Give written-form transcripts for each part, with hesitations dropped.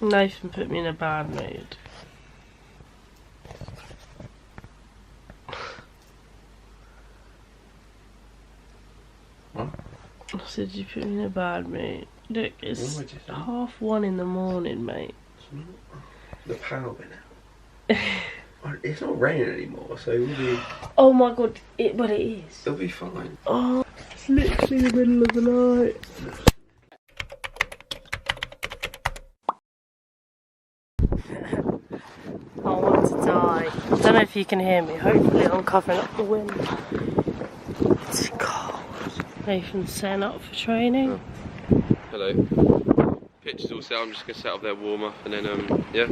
Nathan put me in a bad mood. What? I said you put me in a bad mood. Look, it's 1:30 in the morning, mate. The power went out. It's not raining anymore, so we'll be... Oh my god, but it is. It'll be fine. Oh, it's literally the middle of the night. I want to die. I don't know if you can hear me. Hopefully I'm covering up the wind. It's cold. Nathan's setting up for training. Hello. Pitch is all set. I'm just going to set up their warm up and then, yeah,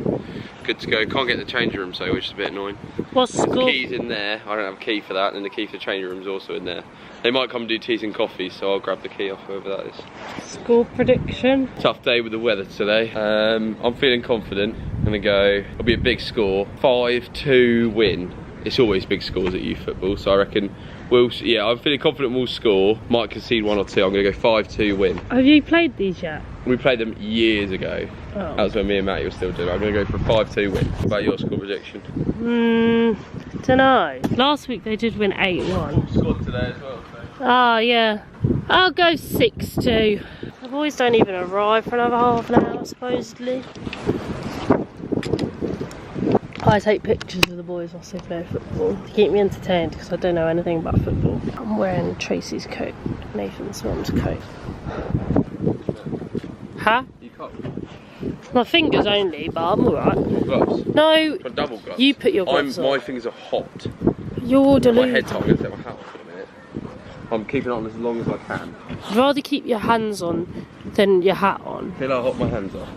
good to go. Can't get the changing room, so which is a bit annoying. What's the score? The key's in there. I don't have a key for that, and the key for the changing room's also in there. They might come do teas and coffee, so I'll grab the key off whoever that is. Score prediction? Tough day with the weather today. I'm feeling confident. I'm going to go, it'll be a big score. 5-2 win. It's always big scores at youth football, so I reckon yeah, I'm feeling confident we'll score. Might concede 1 or 2. I'm going to go 5-2 win. Have you played these yet? We played them years ago. Oh. That was when me and Matty were still doing it. I'm going to go for a 5-2 win. What about your score prediction? Dunno. Last week they did win 8-1. Scored today as well. So. Oh yeah. I'll go 6-2. The boys don't even arrive for another half an hour, supposedly. I take pictures of the boys whilst they play football to keep me entertained because I don't know anything about football. I'm wearing Tracy's coat, Nathan's mum's coat. Huh? You can't. My fingers only, but I'm alright. Gloves? No. For double gloves? You put your gloves on. My fingers are hot. You're deluded. My head's on. I'm going to take my hat off in a minute. I'm keeping it on as long as I can. I'd rather keep your hands on than your hat on. Feel how hot my hands are?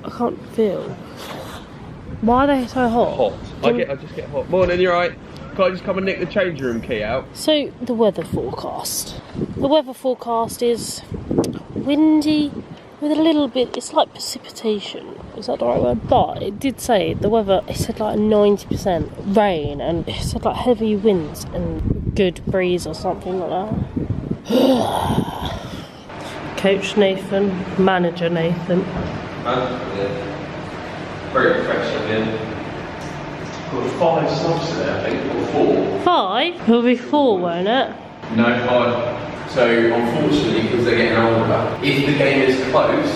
I can't feel. Why are they so hot? Hot. I just get hot. Morning, you're right. Can I just come and nick the changing room key out? So, the weather forecast. The weather forecast is windy with a little bit, it's like precipitation. Is that the right word? But it did say the weather, it said like 90% rain and it said like heavy winds and good breeze or something like that. Coach Nathan, manager Nathan. Yeah. Very professional, yeah. Got 5 subs today, I think, or 4. 5? It'll be 4, won't it? No, 5. So, unfortunately, because they're getting older, if the game is close,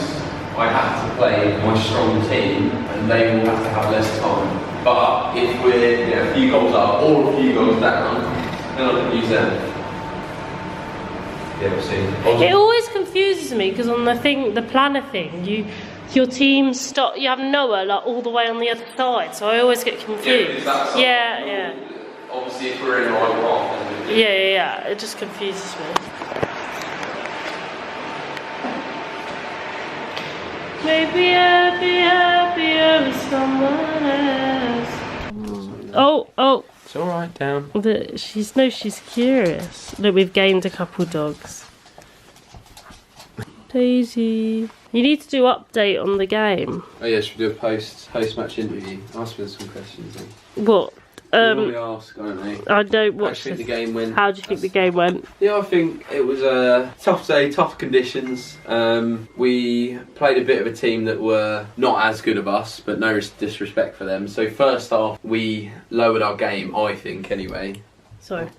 I have to play my strong team, and they will have to have less time. But if we're a few goals up or a few goals down, then I can use them. Yeah, we'll see. It always confuses me because on the planner thing, your team start. You have Noah like all the way on the other side, so I always get confused. Yeah. Obviously, if we're in the right half. Yeah. It just confuses me. Maybe I'll be happier with someone else. Oh. It's all right, down. She's curious. Look, we've gained a couple dogs. Daisy. You need to do update on the game. Oh yeah, should we do a post-match interview? Ask me some questions then. What? You normally ask, I don't know. I don't watch the game went. How do you think the game went? Yeah, I think it was a tough day, tough conditions. We played a bit of a team that were not as good of us, but no disrespect for them. So first half, we lowered our game, I think, anyway. Sorry.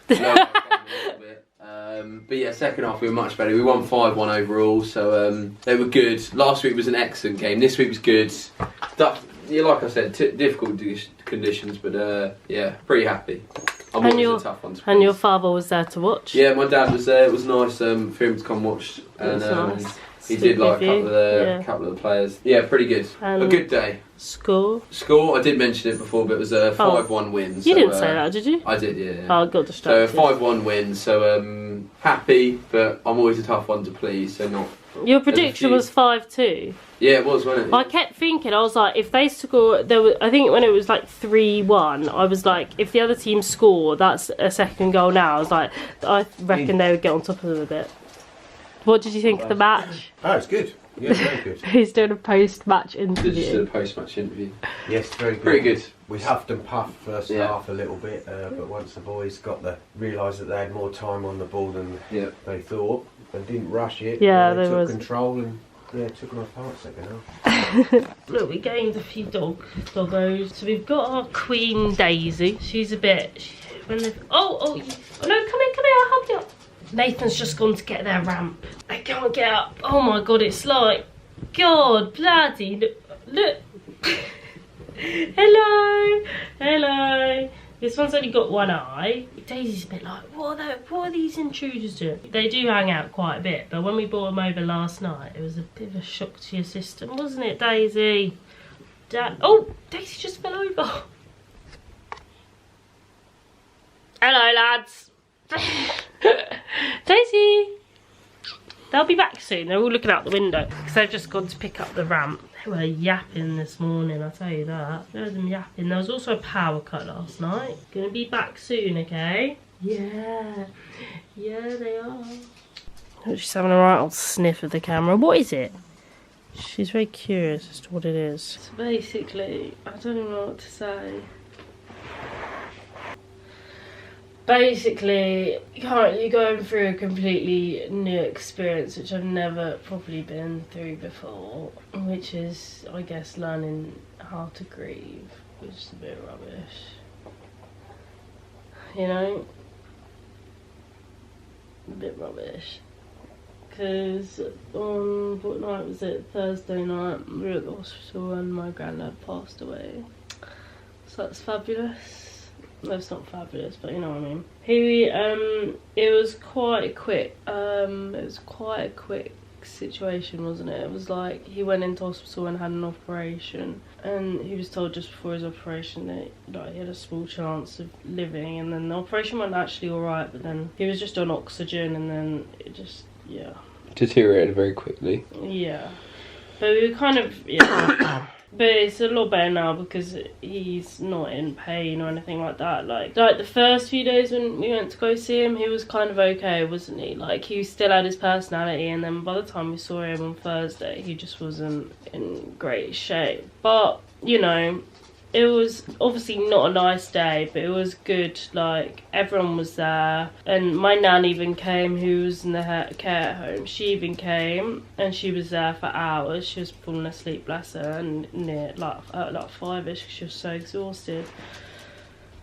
Lowered our game a little bit. But yeah, second half we were much better. We won 5-1 overall, so they were good. Last week was an excellent game. This week was good. Yeah, like I said, difficult conditions, but yeah, pretty happy. I'm always a tough one to please. And your father was there to watch? Yeah, my dad was there. It was nice for him to come watch. And nice. he did like a couple of the players. Yeah, pretty good. A good day. Score, I did mention it before, but it was a 5-1 win. You didn't say that, did you? I did, yeah. Oh, I got distracted. So a 5-1 win, so happy, but I'm always a tough one to please, so not... Your prediction was 5-2? Yeah, it was, wasn't it? I kept thinking, I was like, if they score, I think when it was like 3-1, I was like, if the other team score, that's a second goal now. I was like, I reckon they would get on top of them a bit. What did you think of the match? Oh, it's good. Yeah, very good. He's doing a post-match interview. Just a post-match interview. Yes, very good. Pretty good. We huffed and puffed first half a little bit, but once the boys realised that they had more time on the ball than they thought, and didn't rush it, yeah, they took control and Yeah, it took her apart second half. Look, we gained a few doggos. So we've got our Queen Daisy. She's a bit... no, come here, I'll help you up. Nathan's just gone to get their ramp. I can't get up. Oh my god, it's like... God, bloody... Look. Hello. Hello. This one's only got one eye. Daisy's a bit like, what are these intruders doing? They do hang out quite a bit, but when we brought them over last night, it was a bit of a shock to your system, wasn't it, Daisy? Oh, Daisy just fell over. Hello, lads. Daisy. They'll be back soon. They're all looking out the window because they've just gone to pick up the ramp. They were yapping this morning, I'll tell you that. There was them yapping. There was also a power cut last night. Gonna be back soon, okay? Yeah. Yeah, they are. She's having a right old sniff of the camera. What is it? She's very curious as to what it is. So basically, I don't even know what to say. Basically, currently going through a completely new experience which I've never properly been through before, which is, I guess, learning how to grieve, which is a bit rubbish. You know? A bit rubbish. Because on, what night was it? Thursday night, we were at the hospital and my granddad passed away. So that's fabulous. No, it's not fabulous, but you know what I mean. It was quite quick. It was quite a quick situation, wasn't it? It was like he went into hospital and had an operation, and he was told just before his operation that like, he had a small chance of living, and then the operation went actually alright, but then he was just on oxygen, and then it just, yeah. Deteriorated very quickly. Yeah. But we were kind of, yeah. But it's a lot better now because he's not in pain or anything like that. Like the first few days when we went to go see him, he was kind of okay, wasn't he? Like he still had his personality, and then by the time we saw him on Thursday, he just wasn't in great shape. But, you know, it was obviously not a nice day, but it was good. Like, everyone was there. And my nan even came, who was in the care home. She even came, and she was there for hours. She was falling asleep, bless her, and near, like 5ish, she was so exhausted.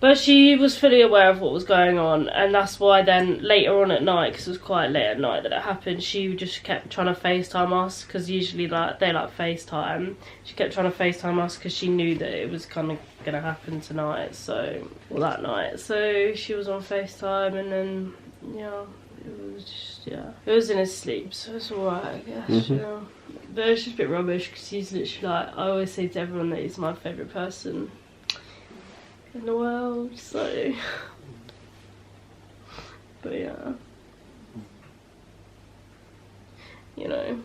But she was fully aware of what was going on, and that's why then later on at night, because it was quite late at night that it happened, she just kept trying to FaceTime us, because usually they like FaceTime. She kept trying to FaceTime us because she knew that it was kind of going to happen tonight, that night. So she was on FaceTime, and then, yeah, it was just, yeah. It was in his sleep, so it's alright, I guess, yeah. But it's just a bit rubbish, because he's literally like, I always say to everyone that he's my favourite person in the world, so but yeah, you know.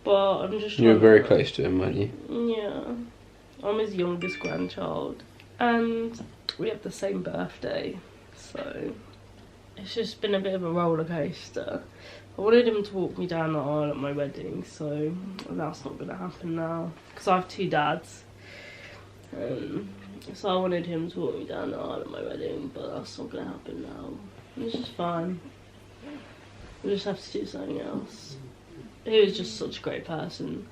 But I'm just you were very close to him, weren't you? Yeah, I'm his youngest grandchild and we have the same birthday, so it's just been a bit of a roller coaster. I wanted him to walk me down the aisle at my wedding, so that's not going to happen now. Because I have 2 dads. So I wanted him to walk me down the aisle at my wedding, but that's not going to happen now. It's just fine. We'll just have to do something else. He was just such a great person.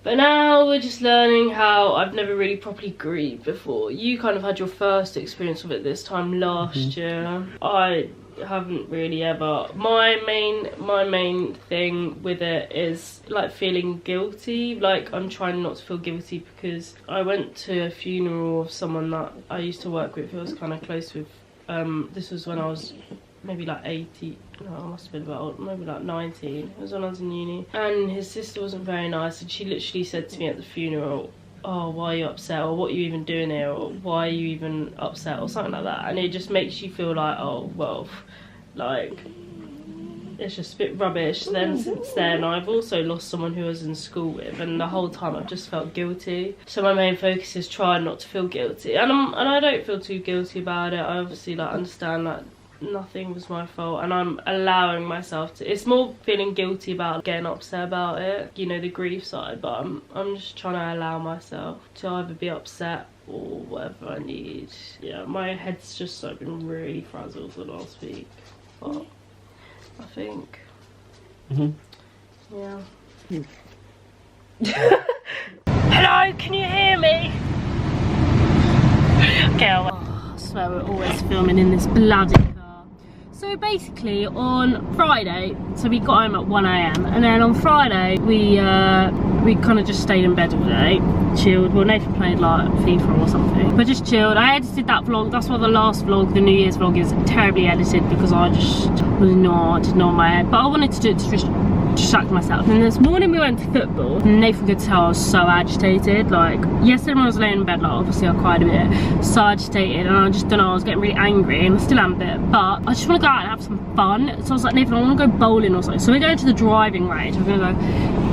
But now we're just learning how I've never really properly grieved before. You kind of had your first experience of it this time last year. I haven't really ever. My main thing with it is like feeling guilty. Like I'm trying not to feel guilty because I went to a funeral of someone that I used to work with who I was kind of close with. This was when I was maybe like 18, no, I must have been about maybe like 19. It was when I was in uni, and his sister wasn't very nice, and she literally said to me at the funeral, oh, why are you upset, or what are you even doing here, or why are you even upset, or something like that. And it just makes you feel like, oh well, like it's just a bit rubbish. Then since then I've also lost someone who I was in school with, and the whole time I've just felt guilty. So my main focus is trying not to feel guilty, and I don't feel too guilty about it. I obviously like understand that nothing was my fault, and I'm allowing myself to. It's more feeling guilty about getting upset about it, you know, the grief side, but I'm just trying to allow myself to either be upset or whatever I need. Yeah, my head's just been really frazzled for the last week, but I think. Yeah. Hello, can you hear me? Okay, I swear we're always filming in this bloody car. So basically on Friday, so we got home at 1 AM and then on Friday we kind of just stayed in bed all day, chilled. Well, Nathan played like FIFA or something, but just chilled. I edited that vlog. That's why the last vlog, the New Year's vlog, is terribly edited because I just was not in my head. But I wanted to do it to just distract myself. And this morning we went to football and Nathan could tell I was so agitated. Like yesterday when I was laying in bed, like obviously I cried a bit, so agitated, and I just don't know, I was getting really angry and I still am a bit, but I just want to go out and have some fun. So I was like, Nathan, I want to go bowling or something. So we're going to the driving range. We're going to go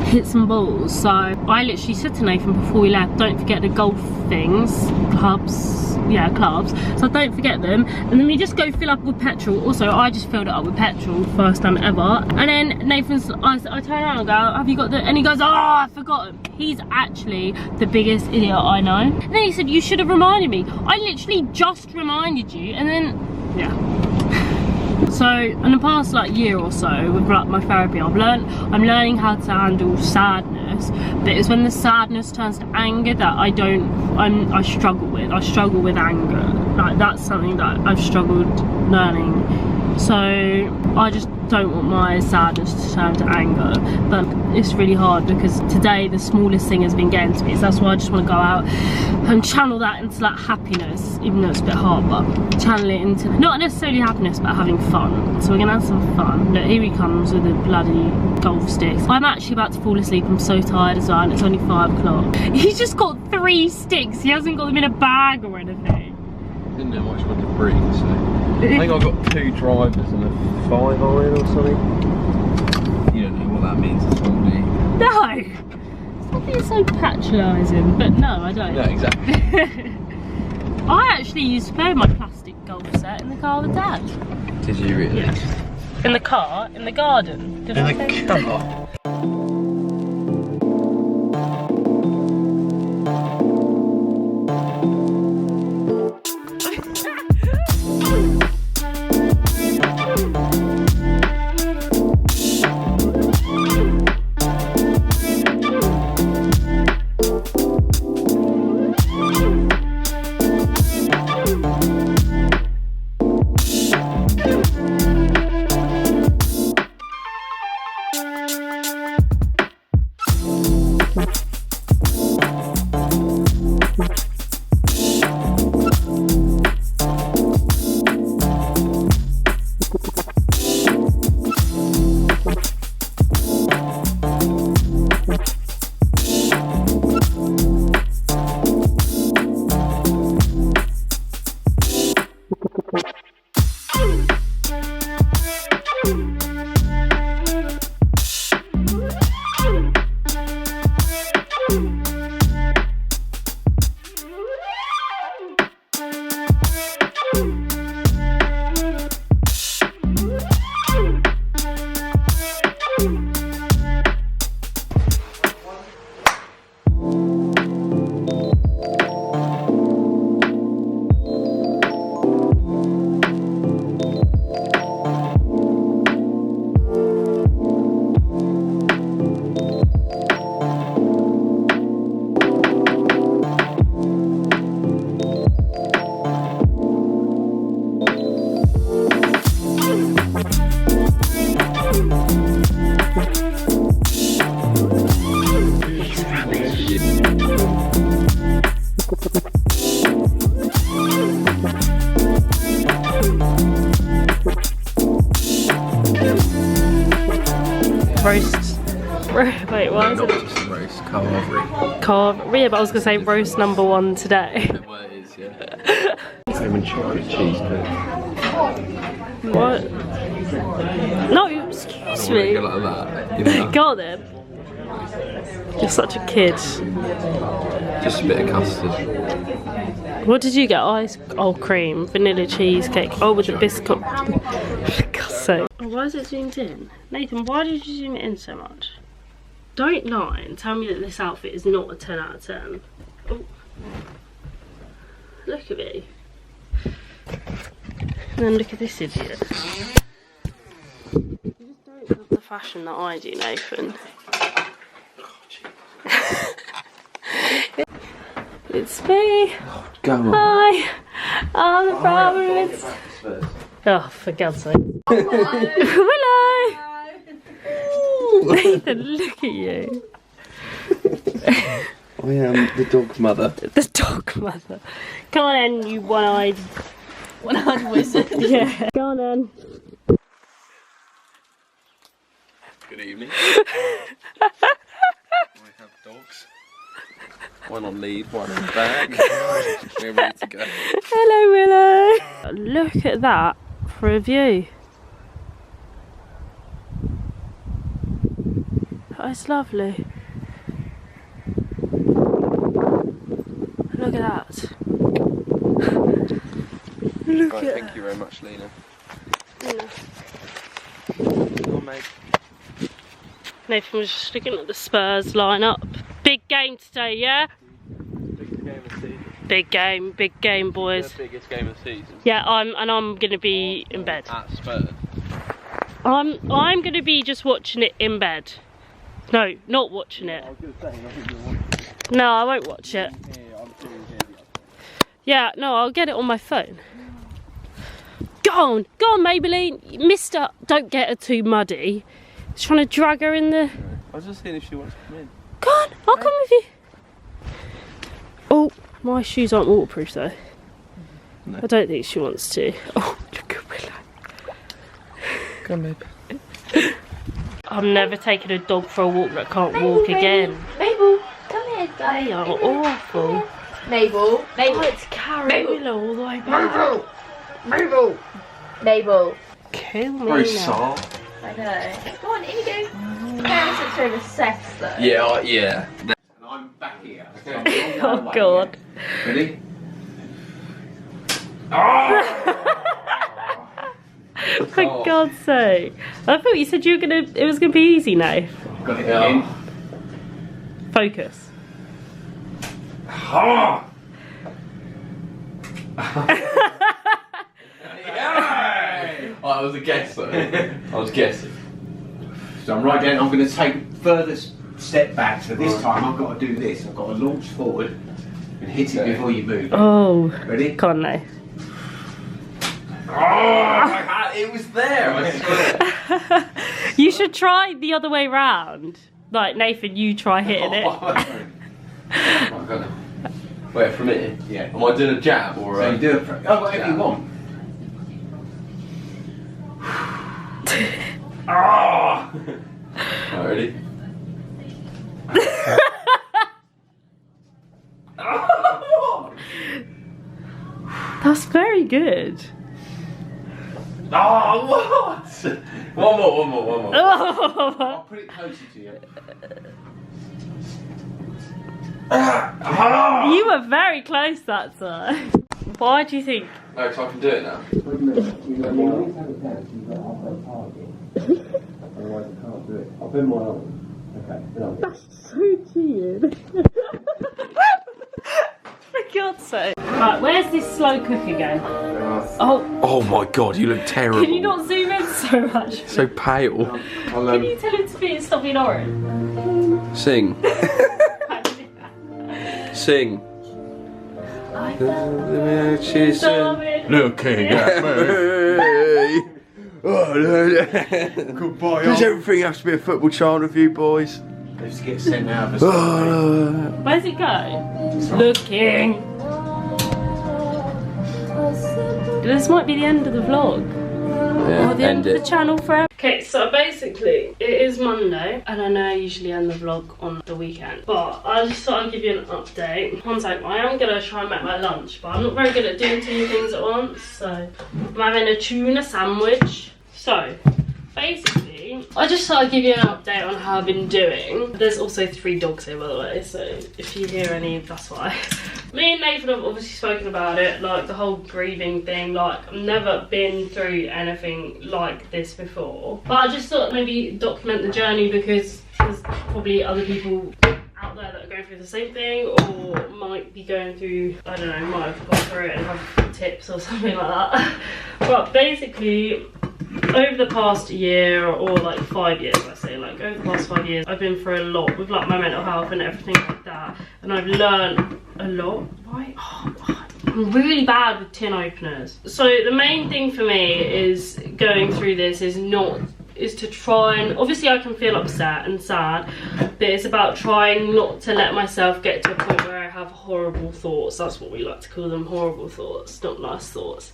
hit some balls. So I literally said to Nathan before we left, don't forget the golf things, clubs, yeah, clubs, so don't forget them. And then we just go fill up with petrol. Also, I just filled it up with petrol, first time ever. And then Nathan's, I turn around and go, have you got the, and he goes, oh, I forgot him. He's actually the biggest idiot I know. And then he said, you should have reminded me. I literally just reminded you. And then, yeah. So in the past like year or so with like my therapy, I'm learning how to handle sadness, but it's when the sadness turns to anger that I struggle with. I struggle with anger. Like that's something that I've struggled learning. So I just don't want my sadness to turn to anger, but it's really hard because today the smallest thing has been getting to me, so that's why I just want to go out and channel that into that happiness, even though it's a bit hard, but channel it into not necessarily happiness but having fun. So we're gonna have some fun. Look, here he comes with the bloody golf sticks. I'm actually about to fall asleep. I'm so tired as well, and it's only 5 o'clock. He's just got 3 sticks. He hasn't got them in a bag or anything. Didn't know much what to bring, so I think I've got 2 drivers and a 5 iron or something. You don't know what that means at all, do you? No! Stop being so patronising, but no, I don't. No, exactly. I actually used to play my plastic golf set in the car with Dad. Did you really? Yeah. In the car, in the garden. Did I say in the car? Roast. Wait, what is it? Just roast carvery. Yeah, but I was going to say roast number 1 today. Well, it is, yeah. Lemon chocolate cheese cake. What? No, excuse me. Go like that. You know? Go on then. You're such a kid. Just a bit of custard. What did you get? Ice? Oh, cream, vanilla cheesecake. Oh, with the biscuit. For God's sake. Oh, why is it zoomed in? Nathan, why did you zoom it in so much? Don't lie and tell me that this outfit is not a 10 out of 10. Oh. Look at me. And then look at this idiot. Not the fashion that I do, Nathan. It's me. Go on. Hi. I'm the problem. Oh, for God's sake. Hello. Nathan, look at you. I am the dog's mother. The dog mother. Come on in, you one-eyed wizard. Yeah. Go on in. Good evening. I have dogs. One on lead, one on bag. We're ready to go. Hello, Willow. Look at that for a view. That is lovely. Look at that. Look Right, at thank that. you very much, Lena. Yeah. Come on, mate. Nathan was just looking at the Spurs lineup. Big game today, yeah? Biggest game of the season. Big game, boys. The biggest game of the season. Yeah, I'm gonna be in bed. At Spurs. I'm gonna be just watching it in bed. No, not watching it. I was going to say, I think you're watching. No, I won't watch it. Yeah, I'm still here. Yeah, no, I'll get it on my phone. Go on, Maybelline. Mister, don't get her too muddy. He's trying to drag her in the... I was just seeing if she wants to come in. Go on, I'll come with you. Oh, my shoes aren't waterproof though. No. I don't think she wants to. Oh, look at Willow. Come, babe. I'm never taking a dog for a walk that can't walk again. Mabel, come here, They darling. are awful. Mabel, Mabel, Oh, it's carrying Mabel. Willow all the way back. Mabel, Mabel. Kill me Very now. soft. I know. Go on, in you go. Parents are sort of obsessed though. Yeah, yeah. And I'm back here. So I'm Oh on my way, God. yeah. Ready? For God's sake. I thought you said it was gonna be easy now. Got it again. Focus. Oh. I was a guesser. I was guessing. So I'm right down. I'm going to take further step back. So this time I've got to do this. I've got to launch forward and hit it before you move. Oh, Ready? come on now. Oh, it was there. I swear. You should try the other way round. Like Nathan, you try hitting it. Wait, from here? Yeah. Am I doing a jab or So a... you do it. Whatever you want. Ah! Right, ready? That's very good. Oh, what? One more. Oh, I'll put it closer to you. you were very close that time. Why do you think? No, so I can do it now. Otherwise I can't do it. I'll bend my arm. Okay. So cheated. For God's sake. Right, where's this slow cooker going? Oh, Oh my god, you look terrible. can you not zoom in so much? So pale. Can you tell him to be stop being orange? Sing. Sing. Looking at me. Goodbye. Does everything have to be a football child with you boys? Let's get sent out of the Where's it go? Looking. This might be the end of the vlog. Yeah, Or the end of the channel forever. Okay, so basically, it is Monday, and I know I usually end the vlog on the weekend, but I just thought I'd give you an update. One second, I am going to try and make my lunch, but I'm not very good at doing two things at once, so I'm having a tuna sandwich. So, basically, I just thought I'd give you an update on how I've been doing. There's also 3 dogs here, by the way, so if you hear any, that's why. Me and Nathan have obviously spoken about it, like the whole grieving thing. Like, I've never been through anything like this before. But I just thought maybe document the journey because there's probably other people out there that are going through the same thing or might be going through, I don't know, might have gone through it and have tips or something like that. But basically, over the past year, or like 5 years, I say, like over the past 5 years, I've been through a lot with like my mental health and everything like that, and I've learned a lot. Why? Oh, I'm really bad with tin openers. So the main thing for me is going through this is to try, and obviously I can feel upset and sad, but it's about trying not to let myself get to a point where I have horrible thoughts. That's what we like to call them, horrible thoughts, not nice thoughts.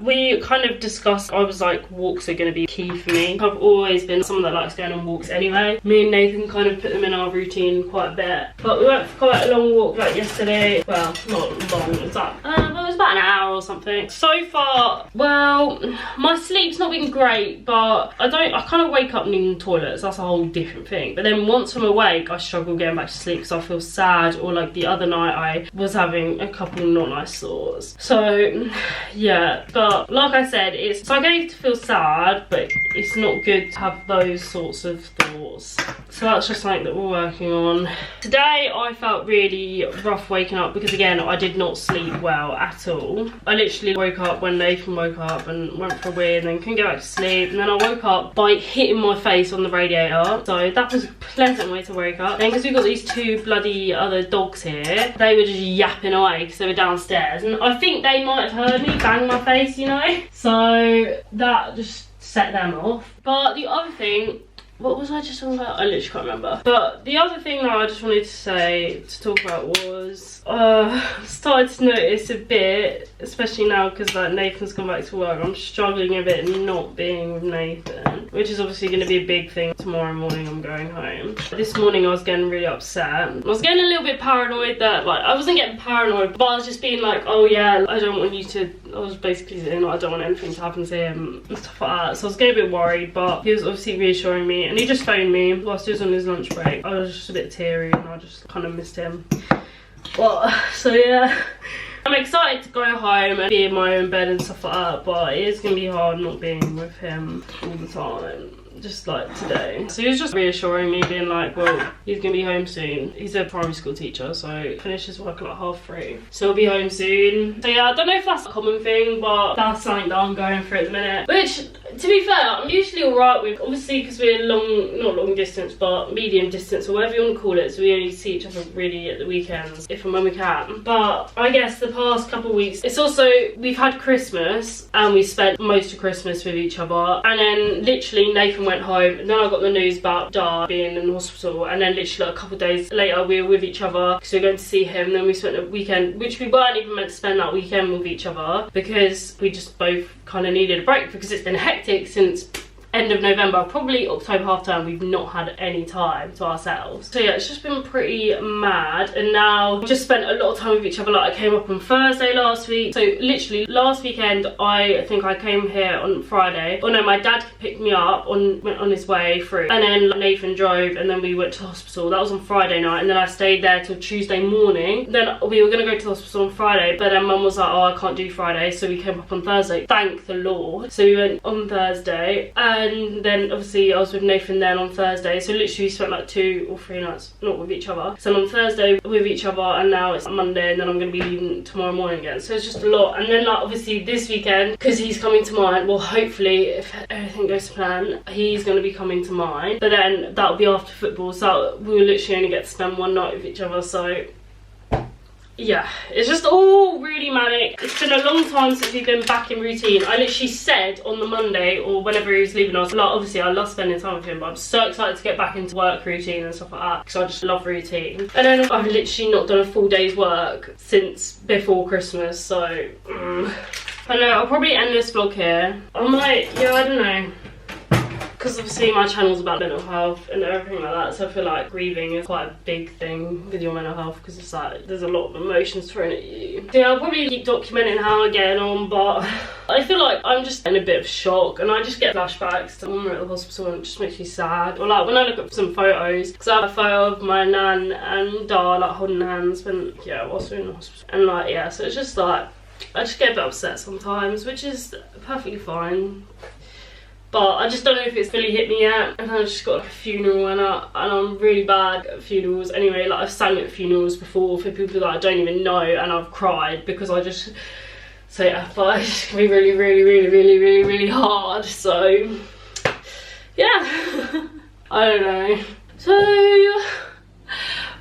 We kind of discussed, I was like, walks are going to be key for me. I've always been someone that likes going on walks anyway. Me and Nathan kind of put them in our routine quite a bit, but we went for quite a long walk like yesterday. Well, not long, it was like, it was about an hour or something. So far, well, my sleep's not been great, but I kind of wake up needing toilets. That's a whole different thing. But then once I'm awake, I struggle getting back to sleep because I feel sad, or like the other night I was having a couple not nice thoughts. So yeah, but like I said, it's okay to feel sad, but it's not good to have those sorts of thoughts. So that's just something that we're working on. Today I felt really rough waking up because again, I did not sleep well at all. I literally woke up when Nathan woke up and went for a wee and then couldn't get back to sleep, and then I woke up by hitting my face on the radiator. So that was a pleasant way to wake up. And because we've got these two bloody other dogs here, they were just yapping away because they were downstairs, and I think they might have heard me bang my face, you know, so that just set them off. But the other thing, what was I just talking about? I literally can't remember. But the other thing that I just wanted to talk about was started to notice a bit, especially now because like Nathan's gone back to work, I'm struggling a bit not being with Nathan, which is obviously going to be a big thing tomorrow morning. I'm going home. This morning I was getting really upset. I was getting a little bit paranoid that, like, I wasn't getting paranoid, but I was just being like, oh yeah, I don't want you to, I was basically saying like, I don't want anything to happen to him and stuff like that. So I was getting a bit worried, but he was obviously reassuring me, and he just phoned me whilst he was on his lunch break. I was just a bit teary and I just kind of missed him. Well, so yeah, I'm excited to go home and be in my own bed and stuff like that, but it is going to be hard not being with him all the time, just like today. So he was just reassuring me, being like, well, he's gonna be home soon. He's a primary school teacher, so finishes work at like 3:30, so he'll be home soon. So yeah, I don't know if that's a common thing, but that's something that I'm going through at the minute, which, to be fair, I'm usually alright with, obviously because we're not long distance, but medium distance, or whatever you want to call it, so we only see each other really at the weekends, if and when we can. But I guess the past couple of weeks, it's also, we've had Christmas, and we spent most of Christmas with each other, and then literally Nathan went home, and then I got the news about Dar being in the hospital, and then literally like a couple of days later we were with each other because we were going to see him. And then we spent a weekend, which we weren't even meant to spend that weekend with each other, because we just both kind of needed a break, because it's been hectic since end of November, probably October half term. We've not had any time to ourselves. So yeah, it's just been pretty mad, and now we've just spent a lot of time with each other. Like, I came up on Thursday last week, so literally last weekend I think I came here on Friday. Oh no, my dad picked me up went on his way through, and then Nathan drove, and then we went to the hospital. That was on Friday night, and then I stayed there till Tuesday morning. Then we were gonna go to the hospital on Friday, but then Mum was like, oh, I can't do Friday, so we came up on Thursday, thank the Lord. So we went on Thursday, and then obviously I was with Nathan then on Thursday, so literally we spent like 2 or 3 nights not with each other. So on Thursday with each other, and now it's Monday, and then I'm going to be leaving tomorrow morning again, so it's just a lot. And then like obviously this weekend, because he's coming to mine, well hopefully if everything goes to plan, he's going to be coming to mine, but then that'll be after football, so we'll literally only get to spend 1 night with each other. So yeah, it's just all really manic. It's been a long time since we've been back in routine. I literally said on the Monday, or whenever he was leaving us, like obviously I love spending time with him, but I'm so excited to get back into work routine and stuff like that, because I just love routine. And then I've literally not done a full day's work since before Christmas, so I know I'll probably end this vlog here. I might, yeah, I don't know, because obviously my channel's about mental health and everything like that, so I feel like grieving is quite a big thing with your mental health, because it's like there's a lot of emotions thrown at you. So yeah, I'll probably keep documenting how I'm getting on, but I feel like I'm just in a bit of shock, and I just get flashbacks to when we're at the hospital, and it just makes me sad. Or like when I look at some photos, because I have a photo of my nan and Dar like holding hands when, yeah, whilst we're in the hospital, and like, yeah, so it's just like I just get a bit upset sometimes, which is perfectly fine. But I just don't know if it's fully hit me yet. And I just got like a funeral, and I'm really bad at funerals anyway. Like, I've sang at funerals before for people that I don't even know, and I've cried because I just So yeah, but it's gonna be really hard. So yeah, I don't know. So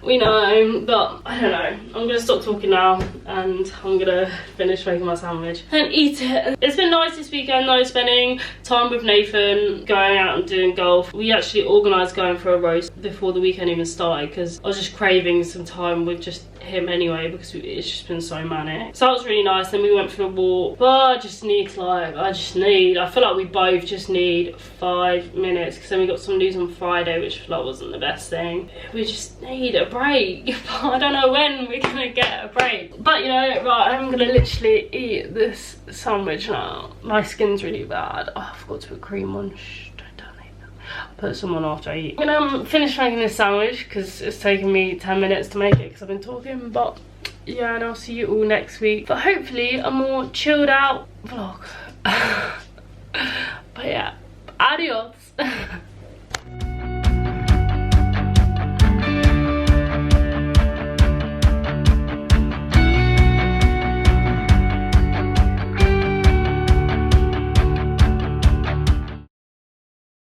we know, but I don't know. I'm gonna stop talking now and I'm gonna finish making my sandwich and eat it. It's been nice this weekend though, spending time with Nathan, going out and doing golf. We actually organised going for a roast before the weekend even started because I was just craving some time with just him anyway because it's just been so manic. So that was really nice. Then we went for a walk, but I just need like, I feel like we both just need 5 minutes because then we got some news on Friday which like wasn't the best thing. We just need a break. I don't know when we're gonna get a break, but you know, right, I'm gonna literally eat this sandwich now. My skin's really bad. Oh, I forgot to put cream on. Shh, don't tell me. I'll put some on after I eat. I'm gonna finish making this sandwich because it's taken me 10 minutes to make it because I've been talking, but yeah, and I'll see you all next week, but hopefully a more chilled out vlog. But yeah, adios.